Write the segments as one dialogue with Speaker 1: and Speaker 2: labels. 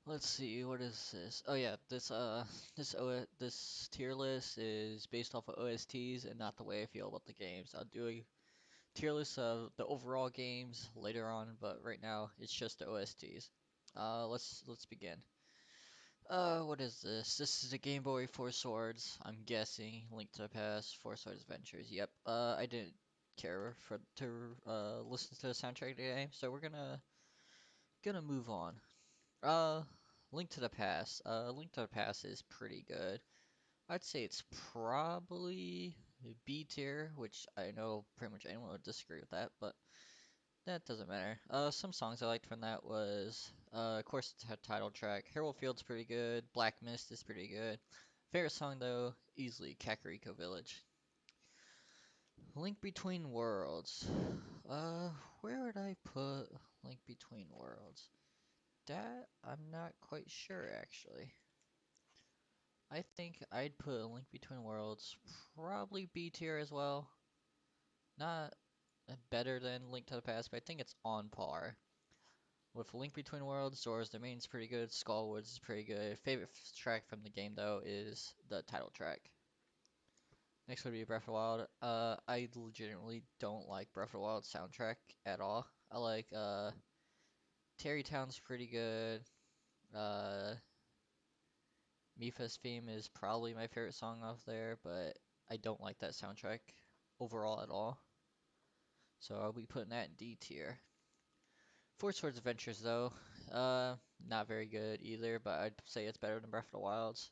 Speaker 1: Let's see, what is this? Oh yeah, this tier list is based off of OSTs and not the way I feel about the games. I'll do a tier list of the overall games later on, but right now it's just the OSTs. Let's begin. What is this? This is a Game Boy Four Swords. I'm guessing Link to the Past, Four Swords Adventures. Yep. I didn't care for to listen to the soundtrack of the game, so we're gonna move on. Uh, Link to the Past. Link to the Past is pretty good. I'd say it's probably B tier, which I know pretty much anyone would disagree with that, but that doesn't matter. Some songs I liked from that was, of course, the title track. Herald Field's pretty good. Black Mist is pretty good. Favorite song though, easily Kakariko Village. Link Between Worlds. Uh, where would I put Link Between Worlds? That I'm not quite sure actually. I think I'd put Link Between Worlds probably B tier as well. Not better than Link to the Past, but I think it's on par. With Link Between Worlds, Zora's Domain's pretty good, Skullwoods is pretty good. Favorite track from the game though is the title track. Next would be Breath of the Wild. I legitimately don't like Breath of the Wild soundtrack at all. I like Terrytown's pretty good. Uh, Mipha's theme is probably my favorite song off there, but I don't like that soundtrack overall at all. So I'll be putting that in D tier. Four Swords Adventures though, not very good either, but I'd say it's better than Breath of the Wilds.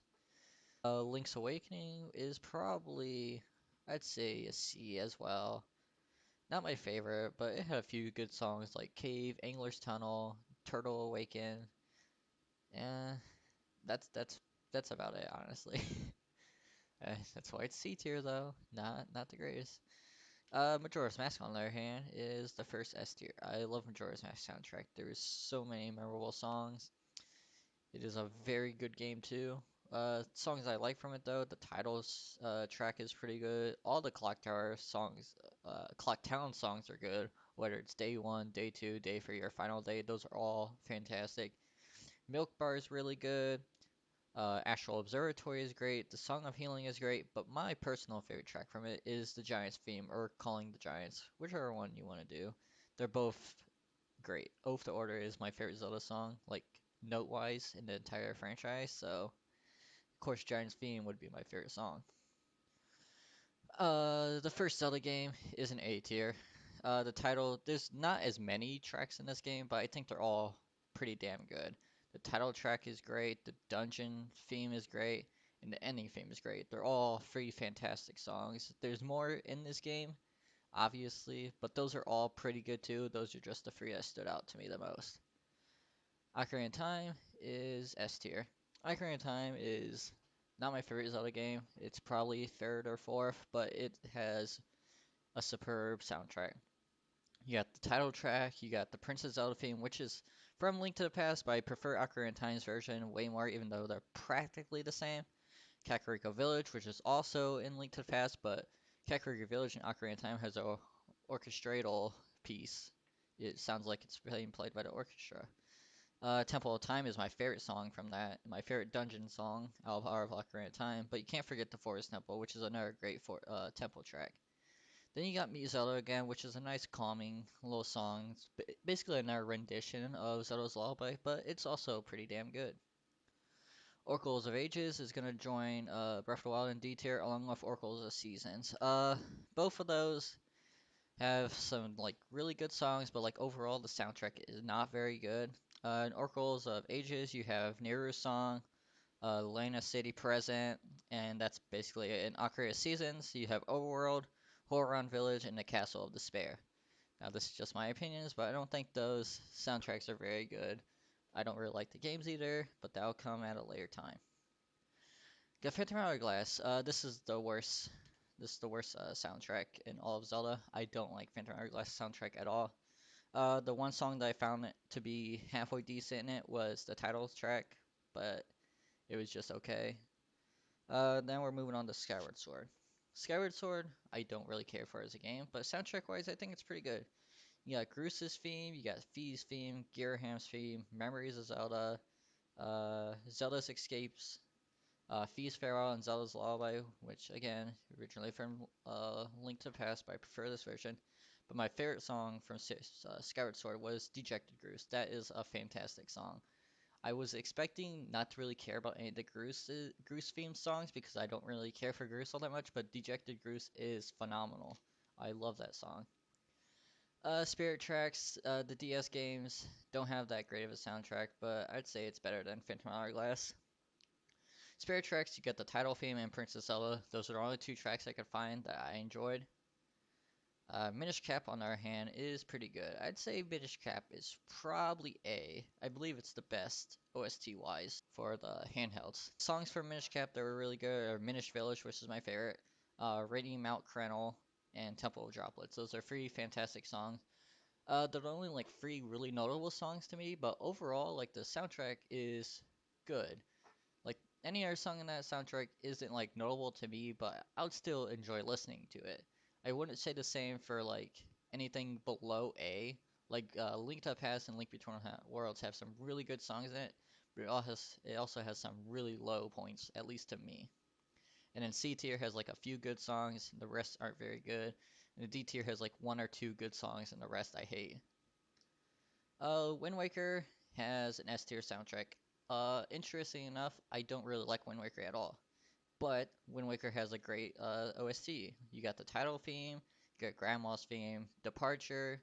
Speaker 1: Link's Awakening is probably, I'd say a C as well. Not my favorite, but it had a few good songs like Cave, Angler's Tunnel, Turtle Awaken. Eh, that's about it, honestly. That's why it's C tier though, not the greatest. Majora's Mask on the other hand is the first S tier. I love Majora's Mask soundtrack. There's so many memorable songs. It is a very good game too. Songs I like from it though, the titles track is pretty good. All the Clock Tower songs, Clock Town songs are good. Whether it's day one, day two, day three, or final day, those are all fantastic. Milk Bar is really good. Astral Observatory is great. The Song of Healing is great, but my personal favorite track from it is the Giants theme, or Calling the Giants, whichever one you want to do. They're both great. Oath to Order is my favorite Zelda song, like note-wise in the entire franchise, so of course Giants theme would be my favorite song. The first Zelda game is an A tier. The title, there's not as many tracks in this game, but I think they're all pretty damn good. The title track is great, the dungeon theme is great, and the ending theme is great. They're all three fantastic songs. There's more in this game, obviously, but those are all pretty good too. Those are just the three that stood out to me the most. Ocarina of Time is S tier. Ocarina of Time is not my favorite Zelda game. It's probably third or fourth, but it has a superb soundtrack. You got the title track, you got the Princess Zelda theme, which is from Link to the Past, but I prefer Ocarina of Time's version way more, even though they're practically the same. Kakariko Village, which is also in Link to the Past, but Kakariko Village in Ocarina of Time has a orchestral piece. It sounds like it's being played by the orchestra. Temple of Time is my favorite song from that, my favorite dungeon song out of Ocarina of Time, but you can't forget the Forest Temple, which is another great temple track. Then you got Meet Zelda again, which is a nice calming little song. It's basically another rendition of Zelda's Lullaby, but it's also pretty damn good. Oracles of Ages is going to join Breath of the Wild in D tier along with Oracles of Seasons. Both of those have some like really good songs, but like overall the soundtrack is not very good. In Oracles of Ages, you have Neru's song, Lena City Present, and that's basically it. In Ocarina of Seasons, you have Overworld, Horon Village, and the Castle of Despair. Now, this is just my opinions, but I don't think those soundtracks are very good. I don't really like the games either, but that'll come at a later time. Got Phantom Hourglass. This is the worst. This is the worst soundtrack in all of Zelda. I don't like Phantom Hourglass soundtrack at all. The one song that I found it to be halfway decent in it was the title track, but it was just okay. Then we're moving on to Skyward Sword. Skyward Sword, I don't really care for as a game, but soundtrack wise, I think it's pretty good. You got Groos's theme, you got Fee's theme, Ghirham's theme, Memories of Zelda, Zelda's Escapes, Feast Farewell, and Zelda's Lullaby, which again, originally from Link to the Past, but I prefer this version. But my favorite song from Skyward Sword was Dejected Goose. That is a fantastic song. I was expecting not to really care about any of the Goose themed songs because I don't really care for Goose all that much, but Dejected Goose is phenomenal. I love that song. Spirit Tracks, the DS games don't have that great of a soundtrack, but I'd say it's better than Phantom Hourglass. Spirit Tracks, you get the title theme and Princess Zelda. Those are the only two tracks I could find that I enjoyed. Minish Cap, on the other hand, is pretty good. I'd say Minish Cap is probably A. I believe it's the best OST wise for the handhelds. Songs for Minish Cap that were really good are Minish Village, which is my favorite, Radiant Mount Crenel, and Temple of Droplets. Those are three fantastic songs. They're only like three really notable songs to me, but overall, like the soundtrack is good. Like any other song in that soundtrack isn't like notable to me, but I would still enjoy listening to it. I wouldn't say the same for like anything below A. Like Link to the Past and Link Between Worlds have some really good songs in it, but it also has some really low points, at least to me. And then C tier has like a few good songs, and the rest aren't very good. And the D tier has like one or two good songs, and the rest I hate. Wind Waker has an S tier soundtrack. Interesting enough, I don't really like Wind Waker at all. But Wind Waker has a great OST. You got the title theme, you got Grandma's theme, Departure,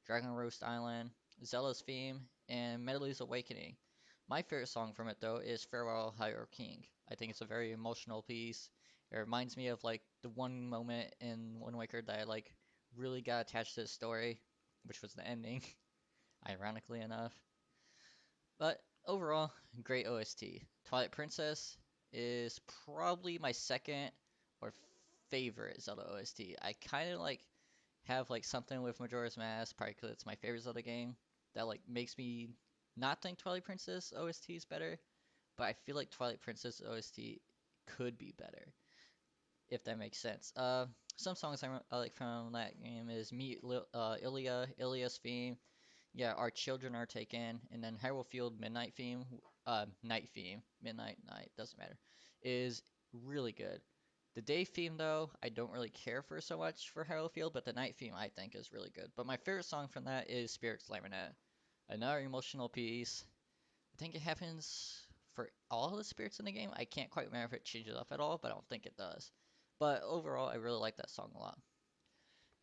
Speaker 1: Dragon Roast Island, Zelda's theme, and Metalli's Awakening. My favorite song from it though is Farewell Hyrule King. I think it's a very emotional piece. It reminds me of like the one moment in Wind Waker that I like really got attached to the story, which was the ending, ironically enough. But overall, great OST. Twilight Princess is probably my second or favorite Zelda OST. I kind of like have like something with Majora's Mask, probably because it's my favorite Zelda game, that like makes me not think Twilight Princess OST is better, but I feel like Twilight Princess OST could be better, if that makes sense. Some songs I like from that game is Meet Ilia's theme, yeah, Our Children Are Taken, and then Hyrule Field Midnight Theme, Night Theme, Midnight, Night, doesn't matter, is really good. The day theme, though, I don't really care for so much for Hyrule Field, but the night theme I think is really good. But my favorite song from that is Spirit's Laminate. Another emotional piece. I think it happens for all the spirits in the game. I can't quite remember if it changes up at all, but I don't think it does. But overall, I really like that song a lot.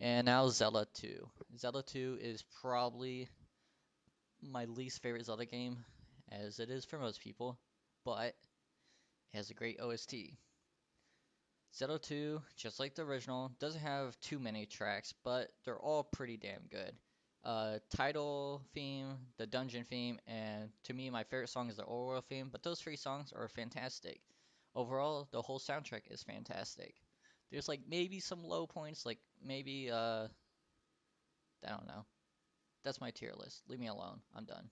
Speaker 1: And now Zelda 2. Zelda 2 is probably my least favorite Zelda game, as it is for most people, but it has a great OST. Zelda 2, just like the original, doesn't have too many tracks, but they're all pretty damn good. Title theme, the dungeon theme, and to me, my favorite song is the overworld theme, but those three songs are fantastic. Overall, the whole soundtrack is fantastic. There's like maybe some low points, like maybe, I don't know. That's my tier list. Leave me alone. I'm done.